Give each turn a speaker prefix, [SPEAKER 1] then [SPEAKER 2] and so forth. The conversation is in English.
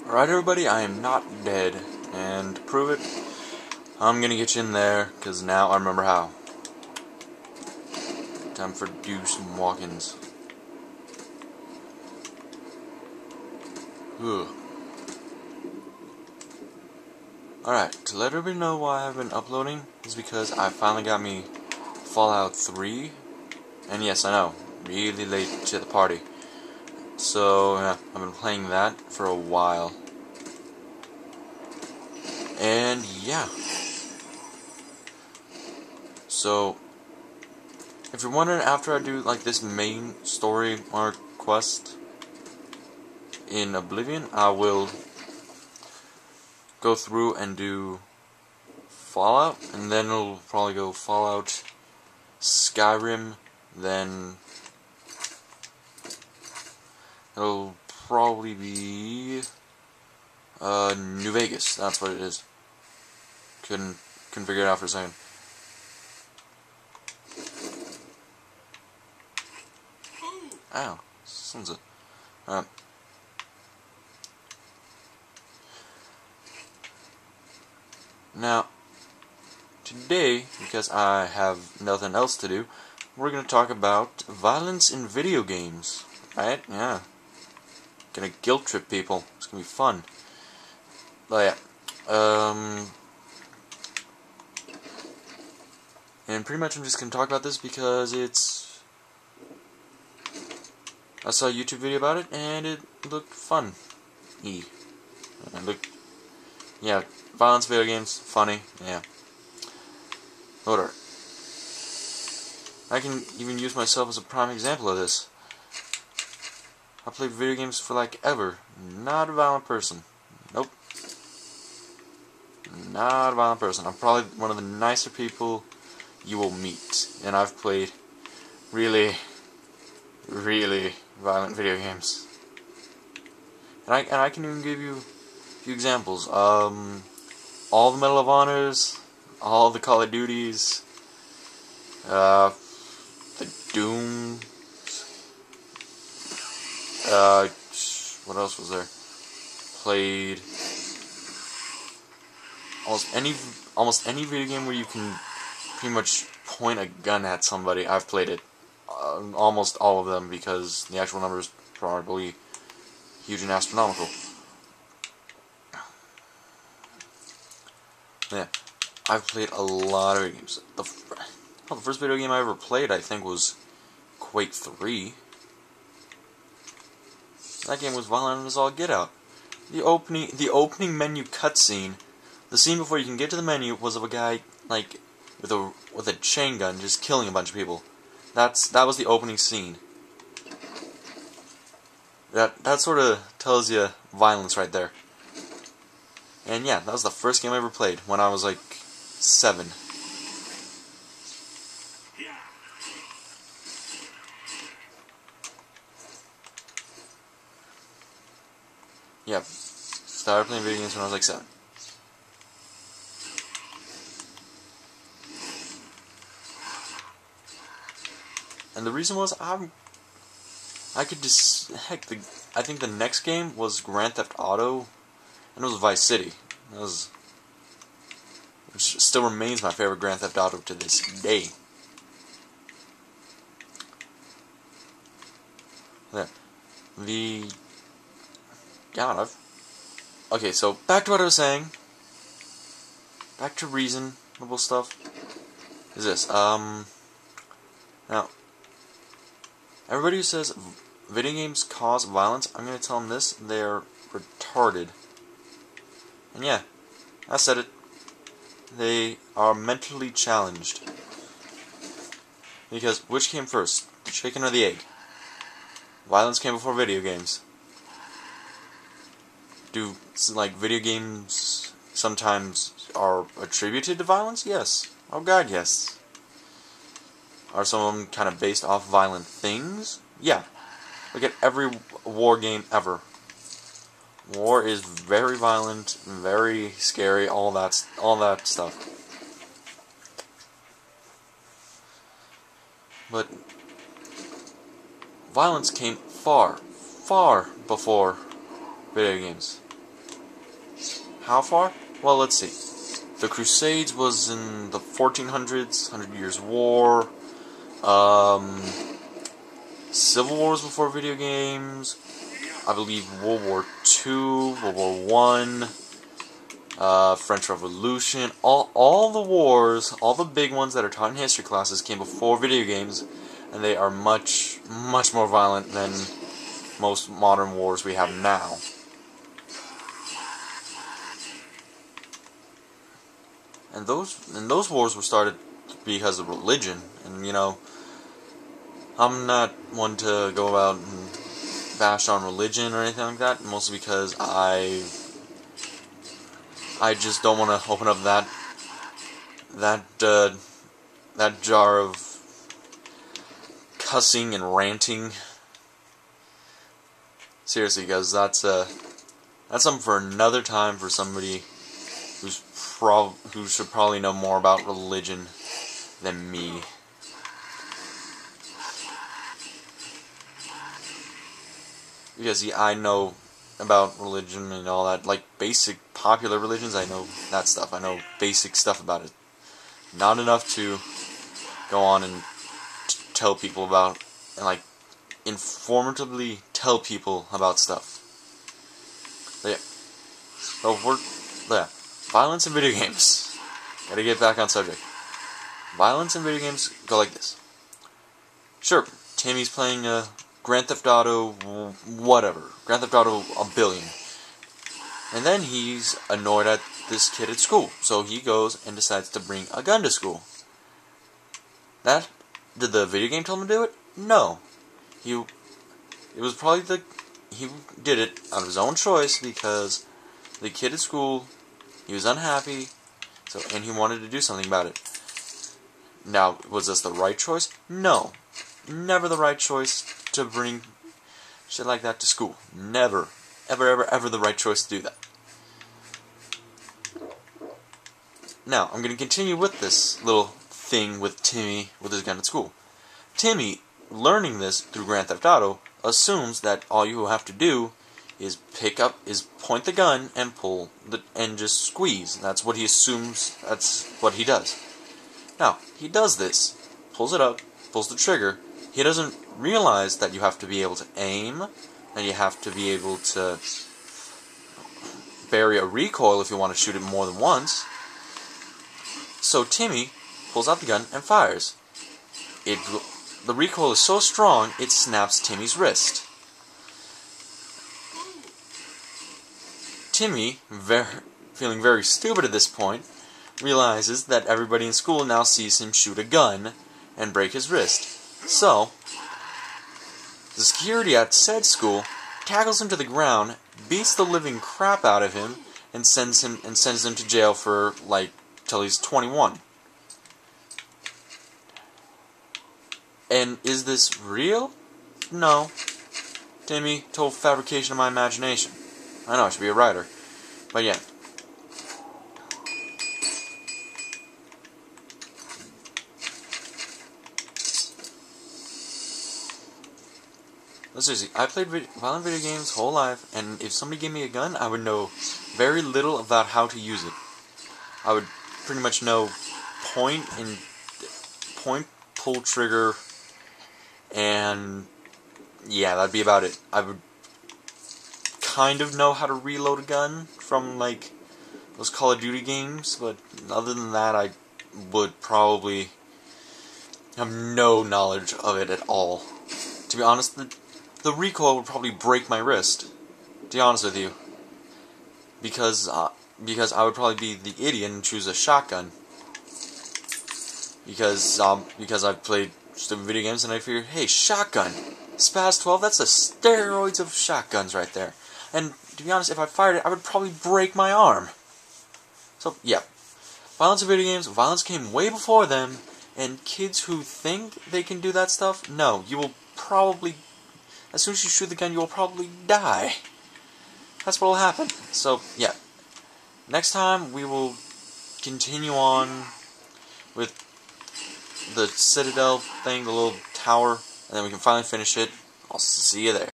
[SPEAKER 1] Alright everybody, I am not dead, and to prove it, I'm gonna get you in there, because now I remember how. Time for do some walk-ins. Alright, to let everybody know why I've been uploading is because I finally got me Fallout 3, and yes, I know, really late to the party. So, yeah, I've been playing that for a while. And, yeah. So, if you're wondering, after I do, like, this main story arc quest in Oblivion, I will go through and do Fallout, and then it'll probably go Fallout, Skyrim, then it'll probably be New Vegas. That's what it is. Couldn't figure it out for a second. Ow, sounds it. Alright. Now, today, because I have nothing else to do, we're going to talk about violence in video games. Right? Yeah. Gonna guilt trip people. It's gonna be fun. But yeah. And pretty much I'm just gonna talk about this because I saw a YouTube video about it and it looked fun. Yeah, violence video games, funny, yeah. Whatever. I can even use myself as a prime example of this. I played video games for like ever. Not a violent person. Nope. Not a violent person. I'm probably one of the nicer people you will meet. And I've played really, really violent video games. And I can even give you a few examples. All the Medal of Honors, all the Call of Duties, the Doom. What else was there? Played almost any video game where you can pretty much point a gun at somebody. I've played it. Almost all of them, because the actual number is probably huge and astronomical. Yeah, I've played a lot of video games. The first video game I ever played, I think, was Quake 3. That game was violent as all get out. The opening menu cutscene, the scene before you can get to the menu, was of a guy like with a chain gun just killing a bunch of people. That was the opening scene. That sort of tells you violence right there. And yeah, that was the first game I ever played when I was like 7. Yeah, started playing video games when I was like 7. And the reason was I could just I think the next game was Grand Theft Auto, and it was Vice City. Which still remains my favorite Grand Theft Auto to this day. Yeah. Okay, so back to what I was saying. Back to reasonable stuff. Is this, now, everybody who says video games cause violence, I'm gonna tell them this: they're retarded. And yeah, I said it. They are mentally challenged. Because which came first, the chicken or the egg? Violence came before video games. Do, like, video games sometimes are attributed to violence? Yes. Oh god, yes. Are some of them kind of based off violent things? Yeah. Look at every war game ever. War is very violent, very scary, all that stuff. But violence came far, far before video games. how far? Well, let's see. The Crusades was in the 1400s, 100 Years' War. Civil Wars before video games. I believe World War II, World War One, French Revolution. All the wars, all the big ones that are taught in history classes came before video games, and they are much, much more violent than most modern wars we have now. And those wars were started because of religion, and you know, I'm not one to go out and bash on religion or anything like that, mostly because I just don't want to open up that jar of cussing and ranting. Seriously, guys, that's something for another time for somebody who should probably know more about religion than me. Because, see, I know about religion and all that, like basic popular religions, I know that stuff. I know basic stuff about it. Not enough to go on and tell people about, and like, informatively tell people about stuff. So, yeah. Violence in video games. Gotta get back on subject. Violence in video games go like this. Sure, Timmy's playing Grand Theft Auto, whatever. Grand Theft Auto a billion. And then he's annoyed at this kid at school. So he goes and decides to bring a gun to school. Did the video game tell him to do it? No. He did it out of his own choice because the kid at school, he was unhappy, and he wanted to do something about it. Now, was this the right choice? No. Never the right choice to bring shit like that to school. Never. Ever, ever, ever the right choice to do that. Now, I'm going to continue with this little thing with Timmy with his gun at school. Timmy, learning this through Grand Theft Auto, assumes that all you have to do is point the gun and and just squeeze. That's what he assumes, that's what he does. Now, he does this, pulls it up, pulls the trigger. He doesn't realize that you have to be able to aim, and you have to be able to bury a recoil if you want to shoot it more than once. So Timmy pulls out the gun and fires. The recoil is so strong, it snaps Timmy's wrist. Timmy, feeling very stupid at this point, realizes that everybody in school now sees him shoot a gun and break his wrist. So, the security at said school tackles him to the ground, beats the living crap out of him, and sends him to jail for till he's 21. And is this real? No. Timmy, total fabrication of my imagination. I know, I should be a writer. But yeah. Seriously, I played violent video games whole life, and if somebody gave me a gun, I would know very little about how to use it. I would pretty much know point, pull trigger, and yeah, that'd be about it. I would kind of know how to reload a gun from those Call of Duty games, but other than that, I would probably have no knowledge of it at all. To be honest, the recoil would probably break my wrist, to be honest with you. Because I would probably be the idiot and choose a shotgun. Because I've played stupid video games and I figured, hey, shotgun! Spaz 12, that's the steroids of shotguns right there. And to be honest, if I fired it, I would probably break my arm. So, yeah. Violence in video games, violence came way before them, and kids who think they can do that stuff, no, you will probably, as soon as you shoot the gun, you will probably die. That's what will happen. So, yeah. Next time, we will continue on with the Citadel thing, the little tower, and then we can finally finish it. I'll see you there.